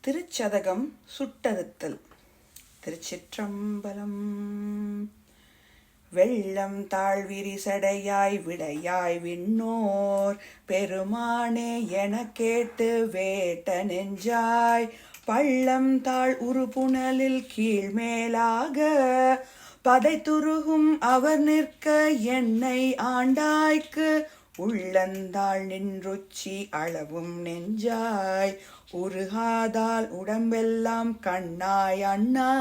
திருச்சதகம் சுட்டறுத்தல். திருச்சிற்றம்பலம். வெள்ளம் தாழ்விரிசடையாய் விடையாய் விண்ணோர் பெருமானே என கேட்டு வேட்ட நெஞ்சாய் பள்ளம் தாழ் உருபுணலில் கீழ்மேலாக பதைத்துருகும் அவர் நிற்க என்னை ஆண்டாய்க்கு உள்ளந்தாள் நின்றுச்சி அளவும் நெஞ்சாய் உருகாதால் உடம்பெல்லாம் கண்ணாய் அண்ணா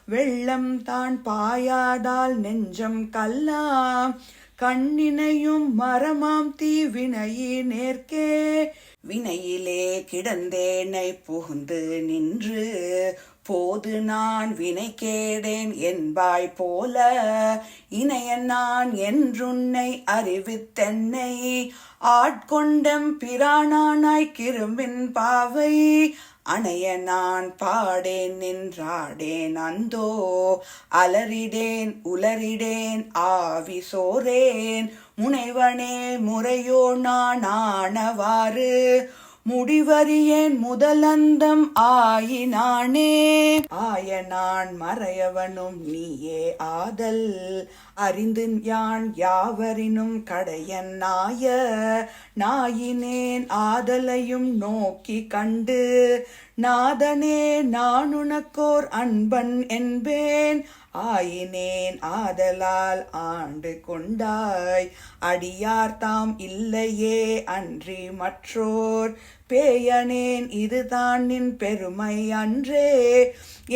வெள்ளம் தான் பாயாதால் நெஞ்சம் கல்லாம் கண்ணினையும் மரமாம் தீ வினையே நேர்க்கே வினையிலே கிடந்தேனை புகுந்து நின்று போது நான் வினை கேடேன் என்பாய் போல இணைய நான் என்றுன்னை அறிவித்தென்னை ஆட்கொண்டம் பிரானானாய் கிரும்பின் பாவை அணைய நான் பாடேன் நின்றாடேன் அந்தோ அலறிடேன் உலரிடேன் ஆவி சோரேன் முனைவனே முறையோ நான் ஆனவாறு முடிவறியேன் முதலந்தம் ஆயினானே ஆய நான் மறையவனும் நீயே ஆதல் அறிந்து யான் யாவரினும் கடையன் நாய நாயினேன் ஆதலையும் நோக்கி கண்டு நாதனே நான் உனக்கோர் அன்பன் என்பேன் ஆயினேன் ஆதலால் ஆண்டு கொண்டாய் அடியார் தாம் இல்லையே அன்றி மற்றோர் பேயனேன் இதுதான் நின் பெருமை அன்றே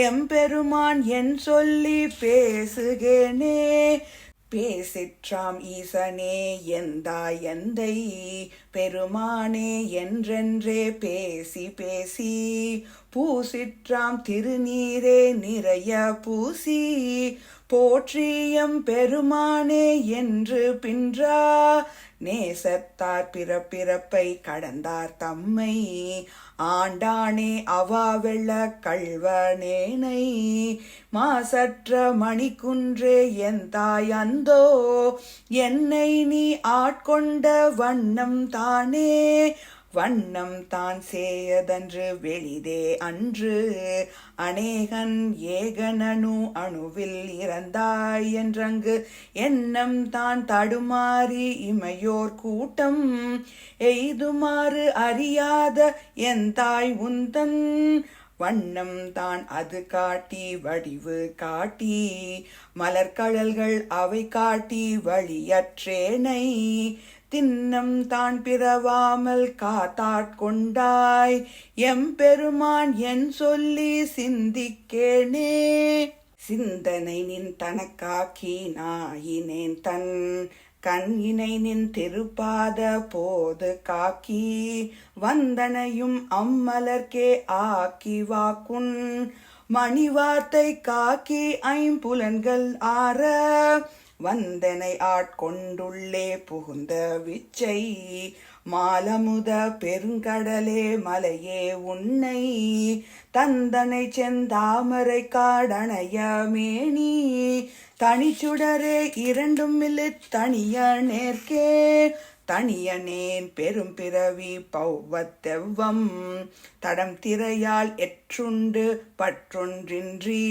எம்பெருமான் என் சொல்லி பேசுகேனே பேசிற்றாம் ஈசனே எந்தாய் எந்தை பெருமானே என்றென்றே பேசி பேசி பூசிற்றாம் திருநீரே நிறைய பூசி போற்றியம் பெருமானே என்று பின்றா நேசத்தார் பிறப்பிறப்பை கடந்தார் தம்மை ஆண்டானே அவாவெள்ள கள்வனேனை மாசற்ற மணிக்குன்றே என் தாய் அந்தோ என்னை நீ ஆட்கொண்ட வண்ணம் தானே வண்ணம் தான் சேயதன்று வெளிதே அன்று அநேகன் ஏகனனு அணுவில் இறந்தாய் என்றங்கு எண்ணம் தான் தடுமாறி இமையோர் கூட்டம் எய்துமாறு அறியாத என் தாய் உந்தன் வண்ணம் தான் அது காட்டி வடிவு காட்டி மலர்கழல்கள் அவை காட்டி வழியற்றேனை தின்னம் தான் பிறவாமல் காத்தாட்கொண்டாய் எம்பெருமான் என் சொல்லி சிந்திக்கேனே சிந்தனை நின் தனக்காக்கி நாயினேன் தன் கண்ணினை நின் திருப்பாத போது காக்கி வந்தனையும் அம்மலர்க்கே ஆக்கி வாக்குன் மணிவார்த்தை காக்கி ஐம்புலன்கள் ஆற வந்தனை ஆட்கொண்டுள்ளே புகுந்த விச்சை மாலமுத பெருங்கடலே மலையே உன்னை தந்தனை செந்தாமரை காடணைய மேனி தனிச்சுடரே இரண்டும் இல்லை தனிய நேர்க்கே தனியனேன் பெரும் பிறவி பௌவத்தெவ்வம் தடம் திரையால் எற்றுண்டு பற்றொன்றின்றி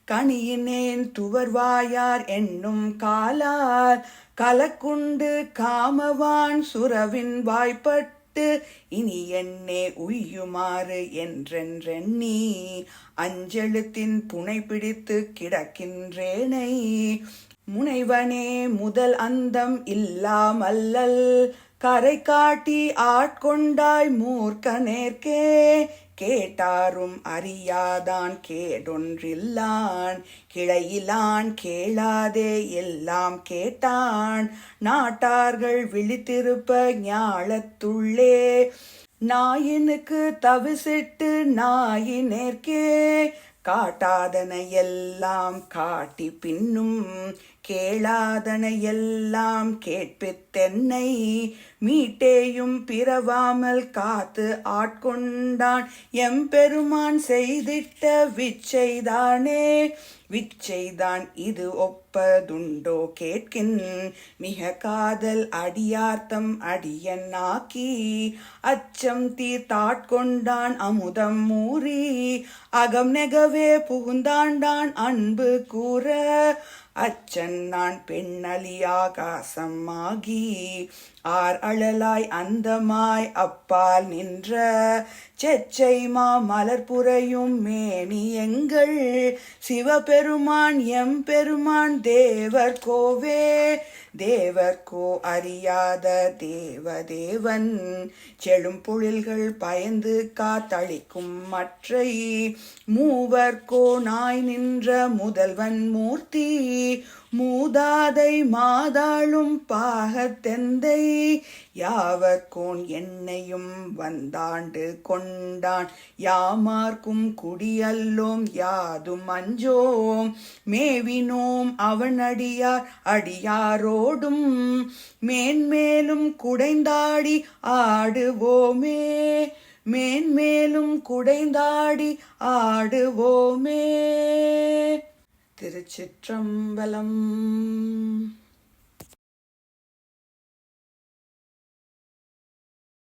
கனியினேன் துவர்வாயார் என்னும் காலார் கலக்குண்டு காமவான் சுரவின் வாய்ப்பட்டு இனி என்னே உய்யுமாறு என்றென்றெண்ணி அஞ்செழுத்தின் புனை பிடித்து கிடக்கின்றேனை முனைவனே முதல் அந்தம் இல்லாமல்லல் கரை காட்டி ஆட்கொண்டாய் மூர்க்க நேர்க்கே கேட்டாரும் அறியாதான் கேடொன்றில்லான் கிளையிலான் கேளாதே எல்லாம் கேட்டான் நாட்டார்கள் விழித்திருப்ப ஞாலத்துள்ளே நாயினுக்கு தவிசிட்டு நாயினேற்கே காட்டாதன எல்லாம் காட்டி பின்னும் கேளாதன எல்லாம் கேட்பித்தென்னை மீட்டேயும் பிறவாமல் காத்து ஆட்கொண்டான் எம்பெருமான் செய்திட்ட விச்சைதானே விச்சைதான் இது ஒப்பதுண்டோ கேட்கின் மிக காதல் அடியார்த்தம் அடியன்னாக்கி அச்சம் தீர்த்தாட்கொண்டான் அமுதம் மூறி அகம் நெகவே புகுந்தாண்டான் அன்பு கூற அச்சன் நான் பெண்ணலியாகாசம் ஆகி ஆர் அழலாய் அந்தமாய் அப்பால் நின்ற செச்சை மலர்புரையும் மேனி எங்கள் சிவபெருமான் எம்பெருமான் தேவர் கோவே தேவர்கோ அறியாத தேவதேவன் செழும் பொழில்கள் பயந்து காத்தளிக்கும் மற்றை மூவர்கோ நாய் நின்ற முதல்வன் மூர்த்தி மூதாதை மாதாளும் பாகத்தெந்தை யாவர்கோன் என்னையும் வந்தாண்டு கொண்டான் யாமார்க்கும் குடியல்லோம் யாதும் அஞ்சோம் மேவினோம் அவன் அடியார் அடியாரோடும் மேன்மேலும் குடைந்தாடி ஆடுவோமே மேன்மேலும் குடைந்தாடி ஆடுவோமே. திருச்சிற்றம்பலம்.